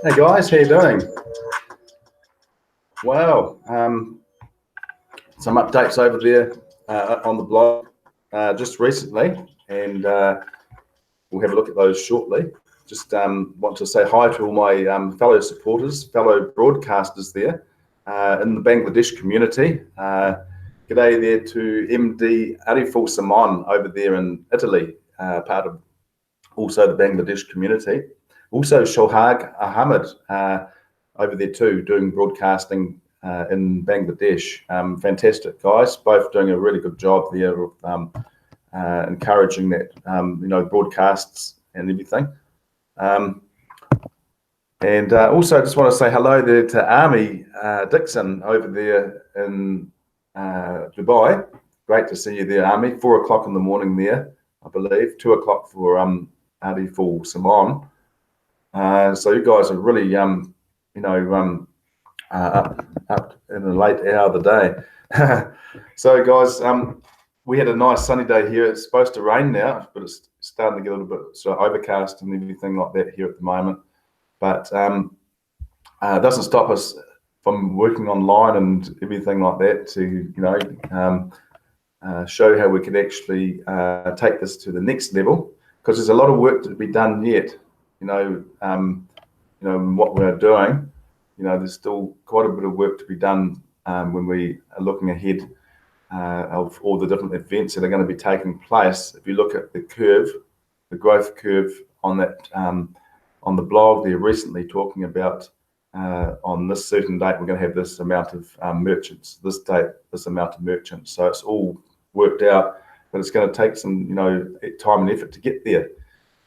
Hey guys, how you doing? Wow, some updates over there on the blog just recently, and we'll have a look at those shortly. Just want to say hi to all my fellow supporters, fellow broadcasters there in the Bangladesh community. G'day there to MD Ariful Saman over there in Italy, part of also the Bangladesh community. Also Shohag Ahmed over there too, doing broadcasting in Bangladesh. Fantastic guys, both doing a really good job there of encouraging that, broadcasts and everything. And also just want to say hello there to Army Dixon over there in Dubai. Great to see you there, Army. 4 o'clock in the morning there, I believe. 2 o'clock for Ariful Saman. So you guys are really, up in the late hour of the day. So guys, we had a nice sunny day here. It's supposed to rain now, but it's starting to get a little bit sort of overcast and everything like that here at the moment. But it doesn't stop us from working online and everything like that to, show how we could actually take this to the next level, because there's a lot of work to be done yet. What we're doing, there's still quite a bit of work to be done when we are looking ahead of all the different events that are going to be taking place. If you look at the curve, the growth curve on that on the blog, they're recently talking about on this certain date we're going to have this amount of merchants, this date this amount of merchants. So it's all worked out, but it's going to take some time and effort to get there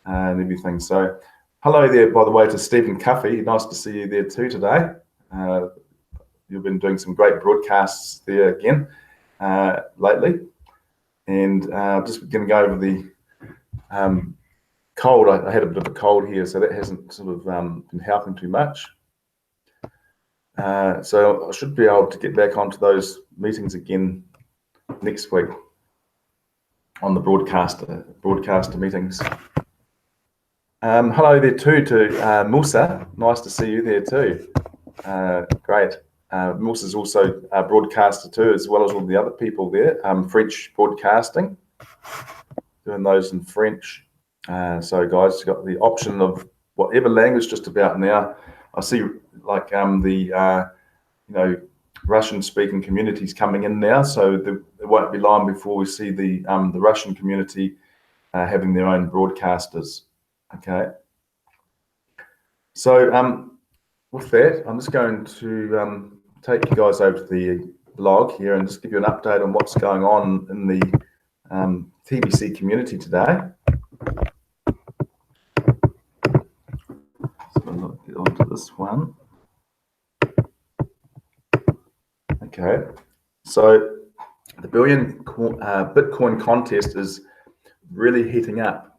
and everything. So hello there, by the way, to Stephen Cuffey. Nice to see you there too today. You've been doing some great broadcasts there again lately. And just going to go over the cold. I had a bit of a cold here, so that hasn't sort of been helping too much. So I should be able to get back onto those meetings again next week on the broadcaster meetings. Hello there too to Musa. Nice to see you there too. Great. Musa's also a broadcaster too, as well as all the other people there. French broadcasting, doing those in French. So guys, you've got the option of whatever language just about now. I see like the Russian-speaking communities coming in now, so it won't be long before we see the Russian community having their own broadcasters. Okay. So with that, I'm just going to take you guys over to the blog here and just give you an update on what's going on in the TBC community today. So I'll get onto this one. Okay, so the Billion Bitcoin contest is really heating up.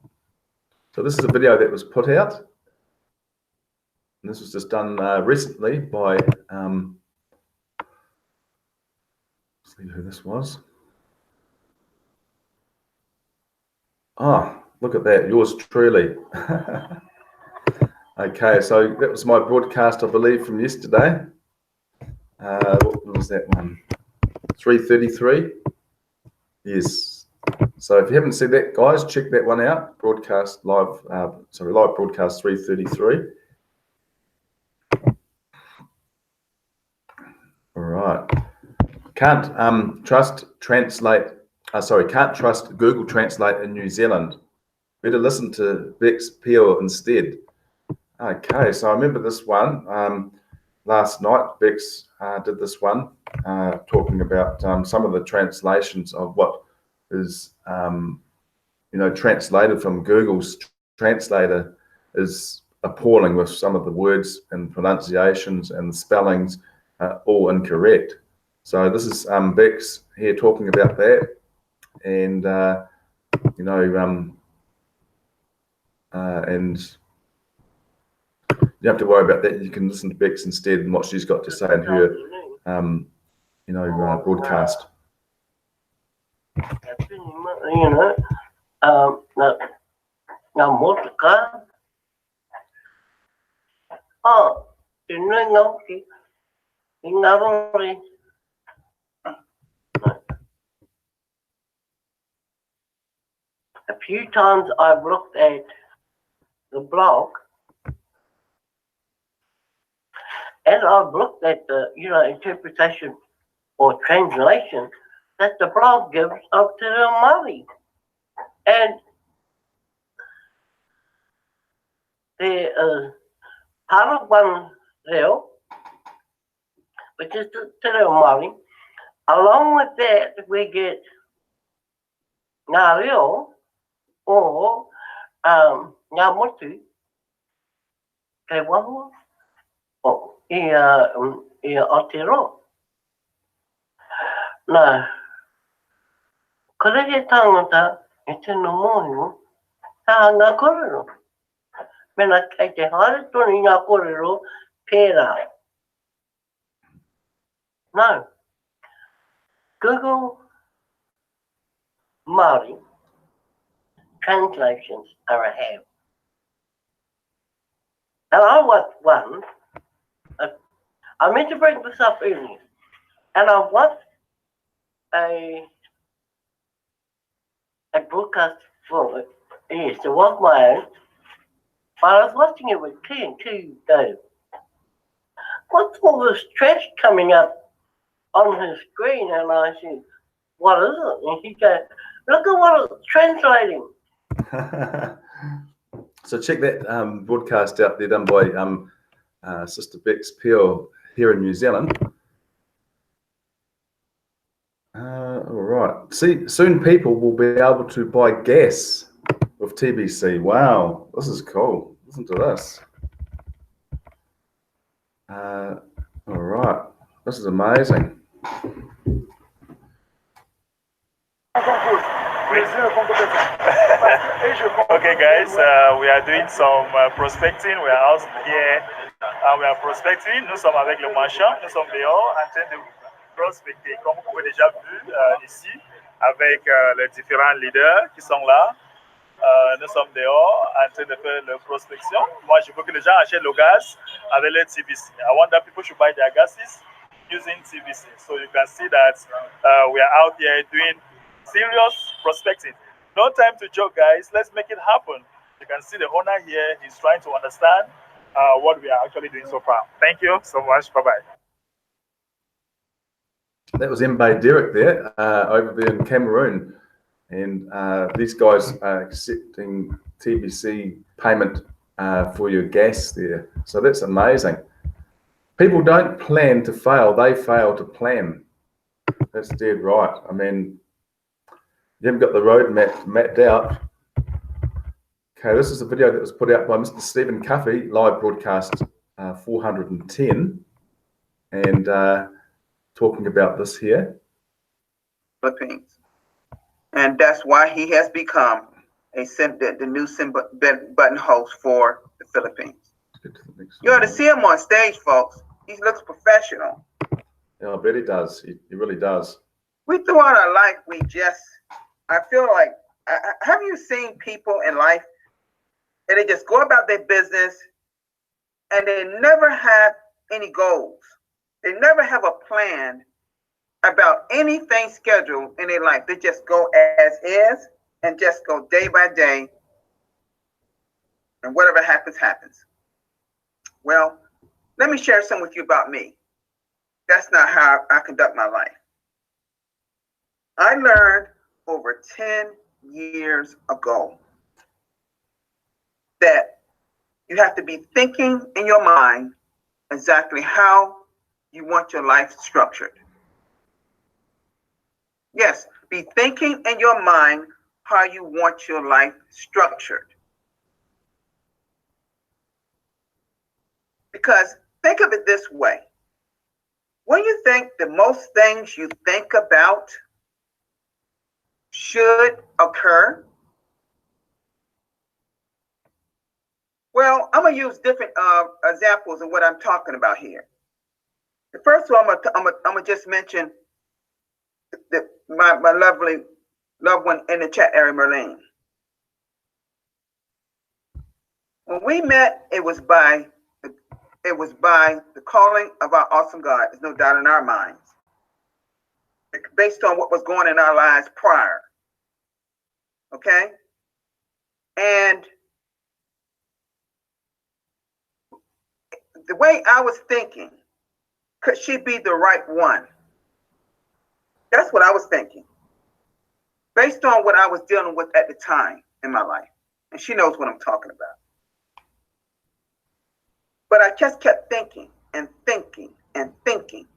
So this is a video that was put out, and this was just done recently by, let's see who this was. Oh, look at that, yours truly. Okay, so that was my broadcast, I believe, from yesterday. What was that one? 3:33. Yes. So if you haven't seen that, guys, check that one out. Broadcast live. Live broadcast 3:33. All right. Can't trust Google Translate in New Zealand. Better listen to Bex Peel instead. Okay, so I remember this one. Last night, Bex did this one, talking about some of the translations of what is, translated from Google's translator is appalling, with some of the words and pronunciations and spellings all incorrect. So this is Bex here talking about that, and you know, and you don't have to worry about that. You can listen to Bex instead and what she's got to say in her, you know, broadcast. You know, now Monica. Oh, you know, a few times I've looked at the blog, and I've looked at the, you know, interpretation or translation that the blog gives of Te Reo Māori. And there is part of one reo, which is Te Reo Māori. Along with that, we get ngā reo or ngā motu kei wahua o i Aotearoa. Nā, kore he tangata e tino mōhio, tā ngā kōrero. Mena kei te haere toni ngā kōrero pērā. No. Google Māori translations are a have. And I watched one, I meant to bring this up earlier, and I watched a broadcast for it. Yes, it was my own, but I was watching it with T and T Dave. What's all this trash coming up on his screen? And I said, what is it? And he goes, look at what it's translating. So check that broadcast out there done by Sister Bex Peel here in New Zealand. All right. See, soon people will be able to buy gas with TBC. Wow, this is cool. Listen to this. All right, this is amazing. Okay, guys, we are doing some prospecting. We are out here. We are prospecting. Nous sommes avec le marchand. Nous sommes dehors en train de prospecter. Comme vous pouvez déjà vu ici, avec les différents leaders qui sont là. Nous sommes dehors en train de faire la prospection. Moi, je veux que les gens achètent le gaz avec le TBC. I want that people should buy their gases using TBC. So you can see that we are out here doing serious prospecting. No time to joke, guys. Let's make it happen. You can see the owner here. He's trying to understand what we are actually doing so far. Thank you so much. Bye-bye. That was Mbaye Derek there, over there in Cameroon. And these guys are accepting TBC payment for your gas there. So that's amazing. People don't plan to fail. They fail to plan. That's dead right. I mean, you haven't got the roadmap mapped out. Okay, this is a video that was put out by Mr. Stephen Cuffey, live broadcast 410, and talking about this here. Philippines. And that's why he has become the new button host for the Philippines. You ought to see him on stage, folks. He looks professional. Yeah, I bet he does. He really does. We throughout our life, I feel like, have you seen people in life and they just go about their business and they never have any goals? They never have a plan about anything scheduled in their life. They just go as is and just go day by day, and whatever happens, happens. Well, let me share some with you about me. That's not how I conduct my life. I learned over 10 years ago that you have to be thinking in your mind exactly how you want your life structured. Yes, be thinking in your mind how you want your life structured. Because think of it this way. When you think the most things you think about should occur, Well, I'm gonna use different examples of what I'm talking about here. The first one, I'm gonna just mention my lovely loved one in the chat area, Merlene. When we met, it was by the calling of our awesome God. There's no doubt in our minds, based on what was going in our lives prior. Okay, and the way I was thinking, could she be the right one? That's what I was thinking, based on what I was dealing with at the time in my life. And she knows what I'm talking about. But I just kept thinking and thinking and thinking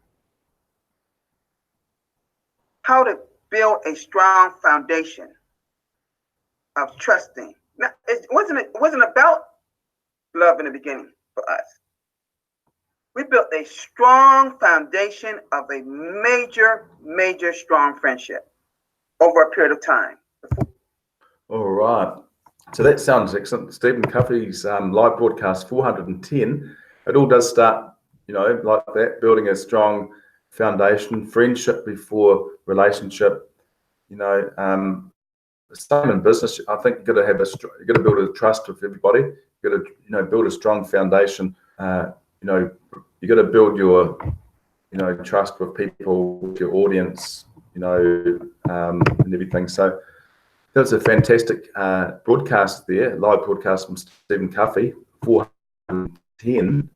how to build a strong foundation of trusting. Now, it wasn't about love in the beginning for us. We built a strong foundation of a major strong friendship over a period of time. All right. So that sounds excellent. Stephen Covey's live broadcast 410. It all does start, like that, building a strong foundation, friendship before relationship. Same in business. I think you got to build a trust with everybody. You got to, build a strong foundation. You got to build your, trust with people, with your audience, and everything. So that was a fantastic broadcast there, live broadcast from Stephen Covey, 410.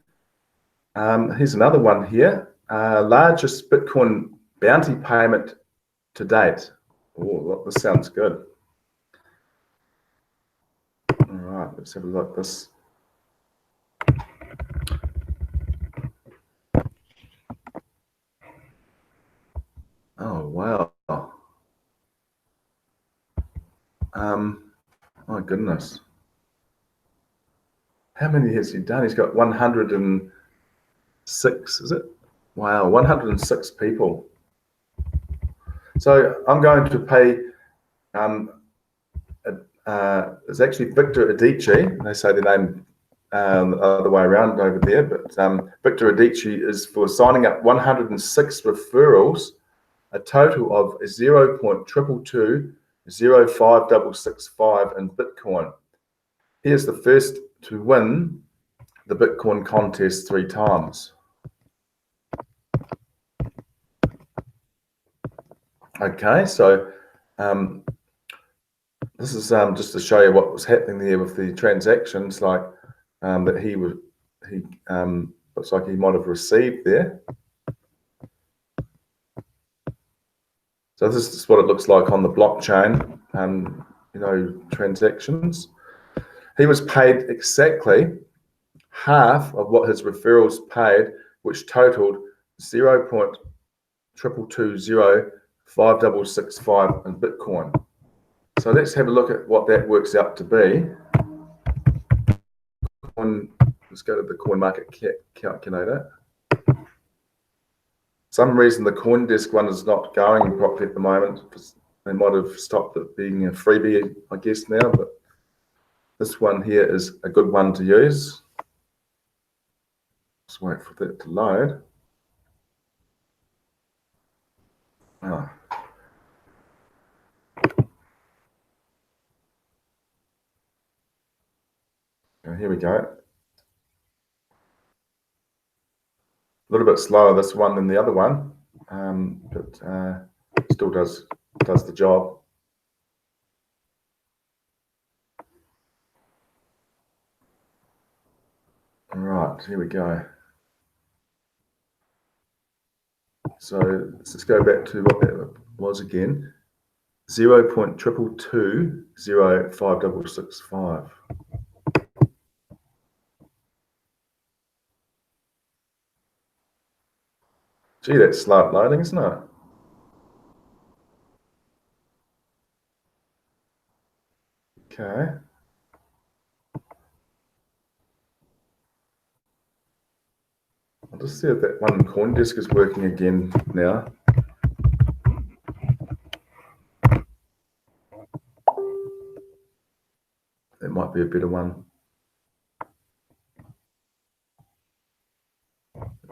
Here's another one here. Largest Bitcoin bounty payment to date. Oh, this sounds good. All right, let's have a look at this. Oh, wow. My goodness. How many has he done? He's got 106, is it? Wow, 106 people. So I'm going to pay, it's actually Victor Adichie. They say the name the other way around over there, but Victor Adichie is for signing up 106 referrals, a total of 0.2220565 in Bitcoin. He is the first to win the Bitcoin contest 3 times. Okay, so this is just to show you what was happening there with the transactions, like that he looks like he might have received there. So this is what it looks like on the blockchain, transactions. He was paid exactly half of what his referrals paid, which totaled 0.2220565 in Bitcoin. So let's have a look at what that works out to be. Let's go to the coin market calculator. Some reason the CoinDesk one is not going properly at the moment. They might have stopped it being a freebie, I guess, now, but this one here is a good one to use. Just wait for that to load. Oh. Here we go. A little bit slower this one than the other one, but still does the job. All right, here we go. So let's just go back to what that was again. 0.2220565. Gee, that's slow loading, isn't it? Okay. I'll just see if that one in CoinDesk is working again now. That might be a better one.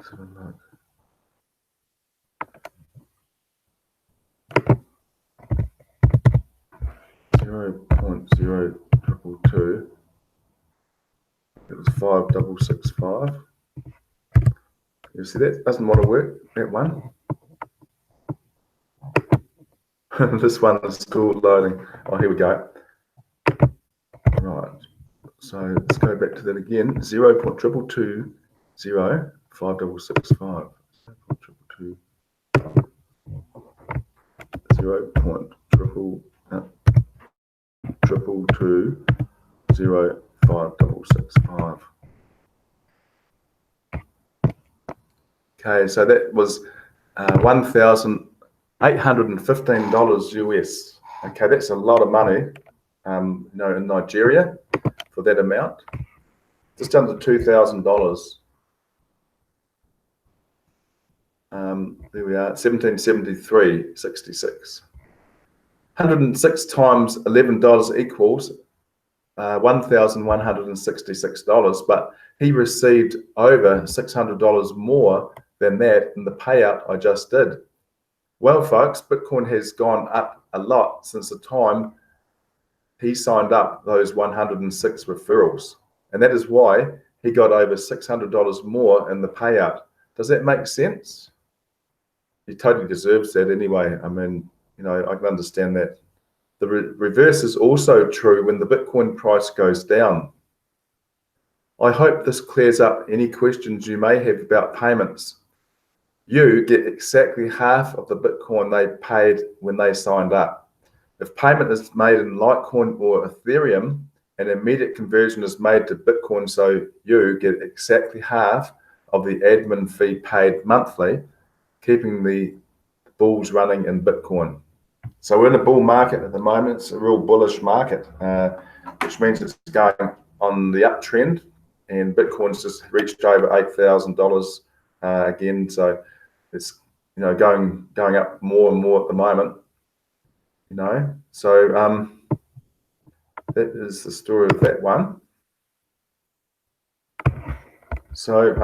0.0222. It was 5665. You see that doesn't want to work, that one. This one is still loading. Oh, here we go. Right. So let's go back to that again. 0.222 5665. 0.222 Okay, so that was $1,815 US. Okay, that's a lot of money, you know, in Nigeria for that amount. Just under $2,000. There we are, 1773.66. 106 times $11 equals $1,166, but he received over $600 more than that in the payout I just did. Well, folks, Bitcoin has gone up a lot since the time he signed up those 106 referrals, and that is why he got over $600 more in the payout. Does that make sense? He totally deserves that anyway. I mean, you know, I can understand that. The reverse is also true when the Bitcoin price goes down. I hope this clears up any questions you may have about payments. You get exactly half of the Bitcoin they paid when they signed up. If payment is made in Litecoin or Ethereum, an immediate conversion is made to Bitcoin, so you get exactly half of the admin fee paid monthly, keeping the bulls running in Bitcoin. So we're in a bull market at the moment. It's a real bullish market, which means it's going on the uptrend, and Bitcoin's just reached over $8,000 again. So it's, you know, going up more and more at the moment. You know, so that is the story of that one. So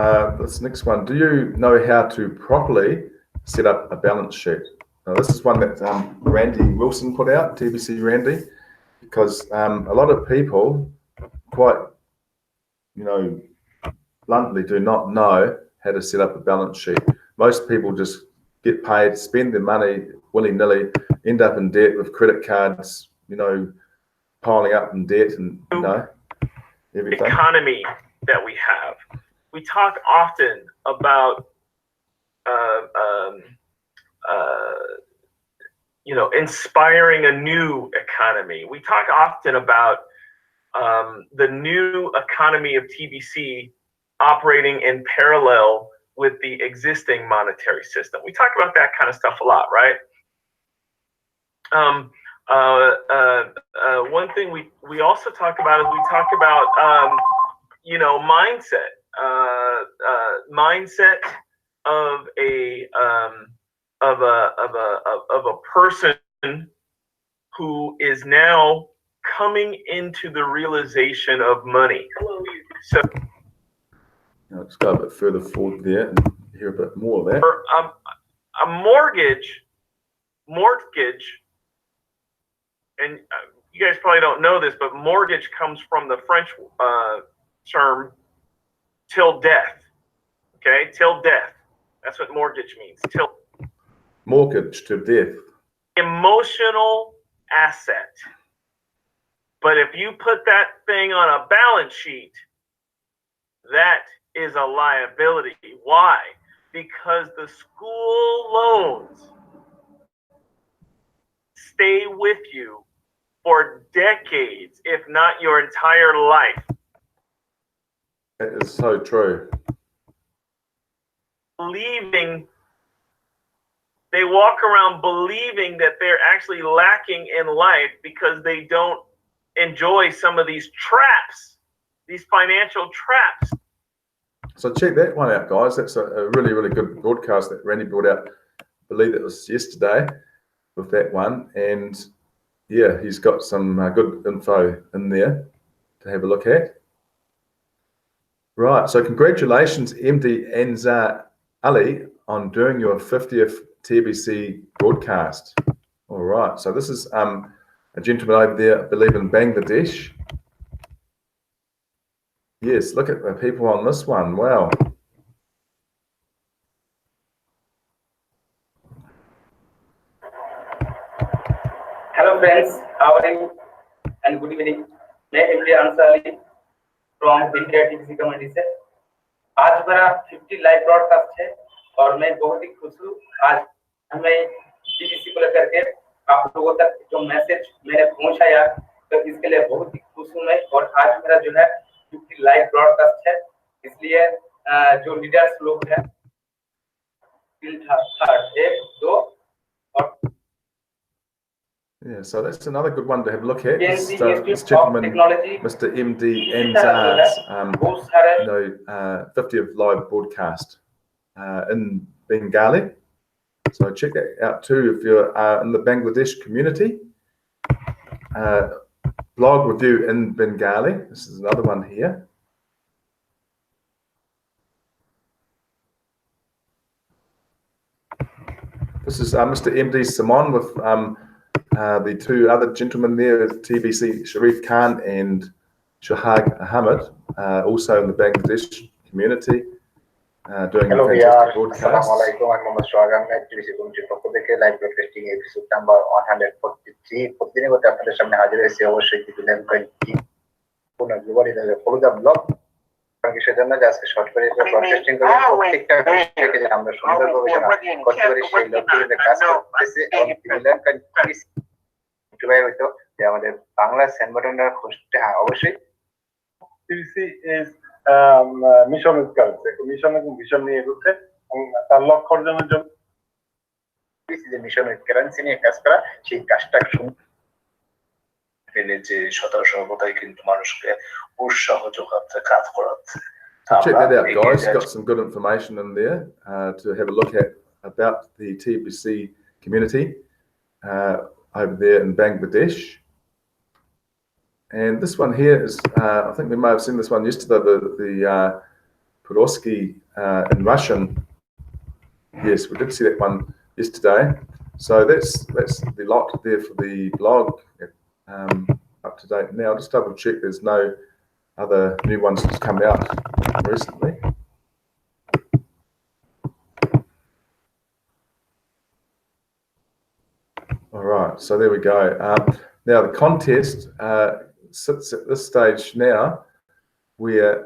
this next one, do you know how to properly set up a balance sheet? Now, this is one that Randy Wilson put out, TBC Randy, because a lot of people quite, you know, bluntly do not know how to set up a balance sheet. Most people just get paid, spend their money willy-nilly, end up in debt with credit cards, you know, piling up in debt and, you know, everything. Economy that we have. We talk often about, you know, inspiring a new economy. We talk often about the new economy of TBC operating in parallel with the existing monetary system. We talk about that kind of stuff a lot, right? One thing we also talk about is we talk about you know, mindset of a person who is now coming into the realization of money. So let's go a bit further forward there and hear a bit more of that. A mortgage, and you guys probably don't know this, but mortgage comes from the French term till death. Okay, till death. That's what mortgage means. Till mortgage to death. Emotional asset. But if you put that thing on a balance sheet, that is a liability. Why? Because the school loans stay with you for decades, if not your entire life. That is so true. They walk around believing that they're actually lacking in life because they don't enjoy some of these traps, these financial traps. So check that one out, guys. That's a really, really good broadcast that Randy brought out. I believe it was yesterday with that one. And yeah, he's got some good info in there to have a look at. Right, so congratulations, MD Anzar Ali, on doing your 50th TBC broadcast. All right, so this is a gentleman over there, I believe in Bangladesh. Yes, look at the people on this one. Wow. Hello friends, how are you? And good evening. मैं MD Ansari from India TBC community से। आज मेरा 50 live broadcast है और मैं बहुत ही खुश हूँ। आज मैं टीबीसी को लेकर के आप लोगों तक जो मैसेज मैंने पहुंचाया तो इसके लिए बहुत ही खुश हूँ मैं। और आज मेरा जो है 50 लाइव ब्रॉडकास्ट है, इसलिए जो लीडर्स लोग हैं एक दो और Yeah, so that's another good one to have a look at. This gentleman, Mr. MD Anzar's, 50th live broadcast in Bengali. So check that out too if you're in the Bangladesh community. Blog review in Bengali. This is another one here. This is Mr. MD Simon with the two other gentlemen there, TBC Sharif Khan and Shahag Ahmed, also in the Bangladesh community, doing Hello, a fantastic broadcast. Assalamualaikum. I'm Mohammed Swagam at TBC live broadcasting episode number 143. প্রতিদিনের মতো আপনাদের সামনে হাজির হয়েছে অবশ্যই The Billion Coin team পুনর্জীবনী follow the blog কারণ সেজন্য আজকে শর্ট করে ব্রডকাস্টিং করে প্রত্যেকটা বিষয়কে যে আমরা সুন্দরভাবে করতে পারি সেই লক্ষ্যে কাজ করতেছে এবং The Billion Coin কিভাবে হইতো যে আমাদের বাংলা সেন্ড বাটনটা খুঁজতে অবশ্যই TBC is mission culture mission এবং ভিশন নিয়ে এগোচ্ছে এবং তার লক্ষ্য অর্জনের জন্য যে মিশন কারেন্সি নিয়ে কাজ করা সেই কাজটা ফেলে যে সর্বদাই কিন্তু মানুষকে উৎসাহ যোগাচ্ছে কাজ করাচ্ছে। Check that out, guys. Got some good information in there to have a look at about the TBC community over there in Bangladesh. And this one here is, I think we may have seen this one yesterday, the Podolsky in Russian. Yes, we did see that one yesterday. So that's the lot there for the blog up to date now. Just double check there's no other new ones that's come out recently. All right, so there we go. Now the contest sits at this stage now. We are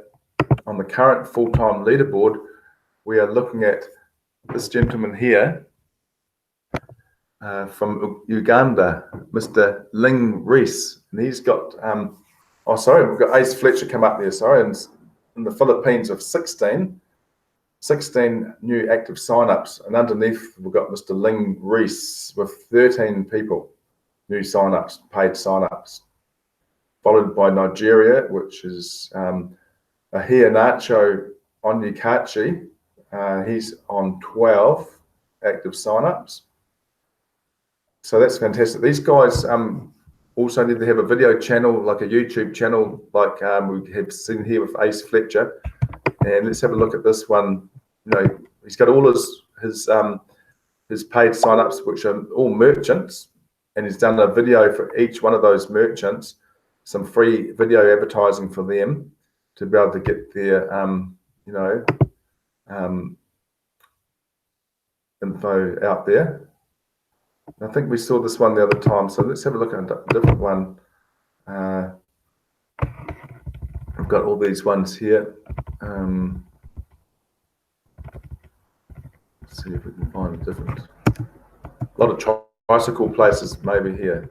on the current full-time leaderboard. We are looking at this gentleman here from Uganda, Mr. Ling Reese, and he's got we've got Ace Fletcher come up there, and in the Philippines of 16 new active sign-ups, and underneath we've got Mr. Ling Reese with 13 people, new sign-ups, paid sign-ups, followed by Nigeria, which is Ahia Nacho Onyekachi. He's on 12 active sign-ups. So that's fantastic. These guys also need to have a video channel, like a YouTube channel, like we have seen here with Ace Fletcher. And let's have a look at this one. You know, he's got all his paid sign-ups, which are all merchants, and he's done a video for each one of those merchants, some free video advertising for them to be able to get their info out there. I think we saw this one the other time, so let's have a look at a different one. I've got all these ones here. Let's see if we can find a different. A lot of tricycle places maybe here.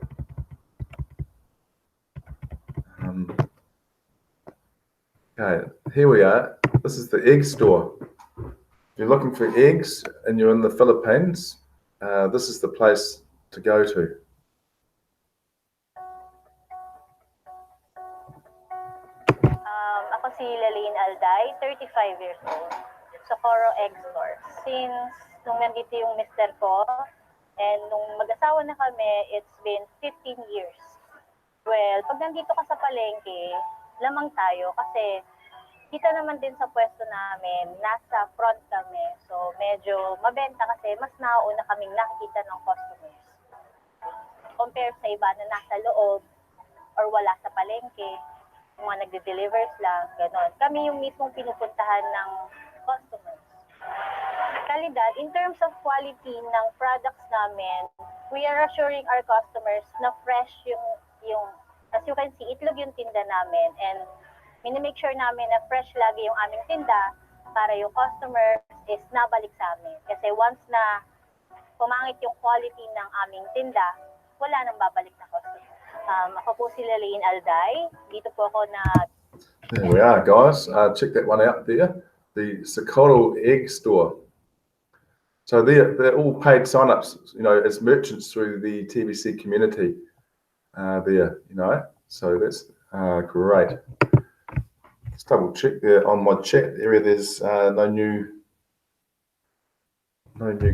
Okay, here we are. This is the egg store. If you're looking for eggs and you're in the Philippines, this is the place to go to. Ako si Laline Alday, 35 years old. Socorro Egg Store. Since nung nandito yung mister ko, and nung mag-asawa na kami, it's been 15 years. Well, pag nandito ka sa palengke, lamang tayo kasi kita naman din sa pwesto namin, nasa front kami. So, medyo mabenta kasi mas nauna kaming nakikita ng customers. Compare sa iba na nasa loob or wala sa palengke, yung mga nagde-delivers lang, gano'n. Kami yung mismong pinupuntahan ng customers. Kalidad, in terms of quality ng products namin, we are assuring our customers na fresh yung as you can see, itlog yung tinda namin and minimake sure namin na fresh lagi yung aming tinda para yung customer is nabalik sa amin. Kasi once na pumangit yung quality ng aming tinda, wala nang babalik na customer. Ako po si Lalaine Alday. Dito po ako na... There we are, guys. Check that one out there. The Socorro Egg Store. So they're all paid sign-ups, you know, as merchants through the TBC community there, you know. So that's great. Let's double check there on my chat area. There's no new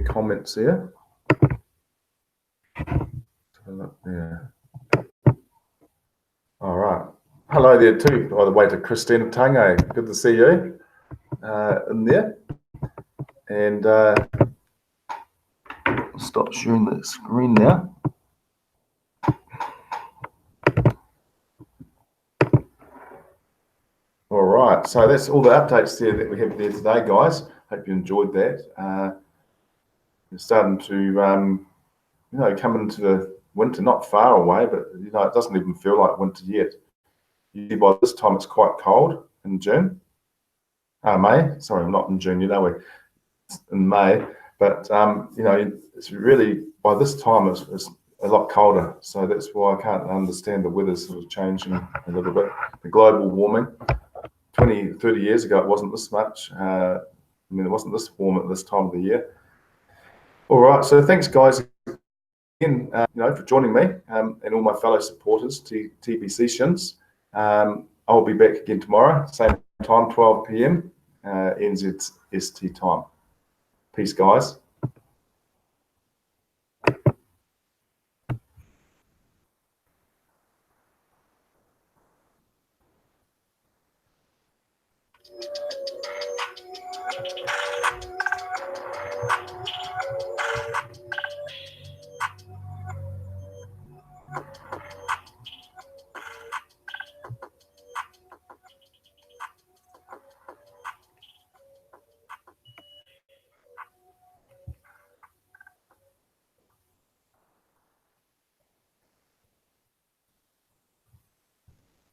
comments there. So look there. All right. Hello there too, by the way, to Christina Tange. Good to see you in there. And stop sharing the screen now. All right, so that's all the updates there that we have there today, guys. Hope you enjoyed that. We're starting to, you know, come into the winter, not far away, but you know, it doesn't even feel like winter yet. Usually by this time it's quite cold in June. May, sorry, I'm not in June, you know, we're in May, but you know, it's really, by this time it's a lot colder. So that's why I can't understand the weather's sort of changing a little bit. The global warming, 20, 30 years ago, it wasn't this much. I mean, it wasn't this warm at this time of the year. All right, so thanks, guys, again, you know, for joining me and all my fellow supporters, TBC Shins. I'll be back again tomorrow, same time, 12 p.m. NZST time. Peace, guys.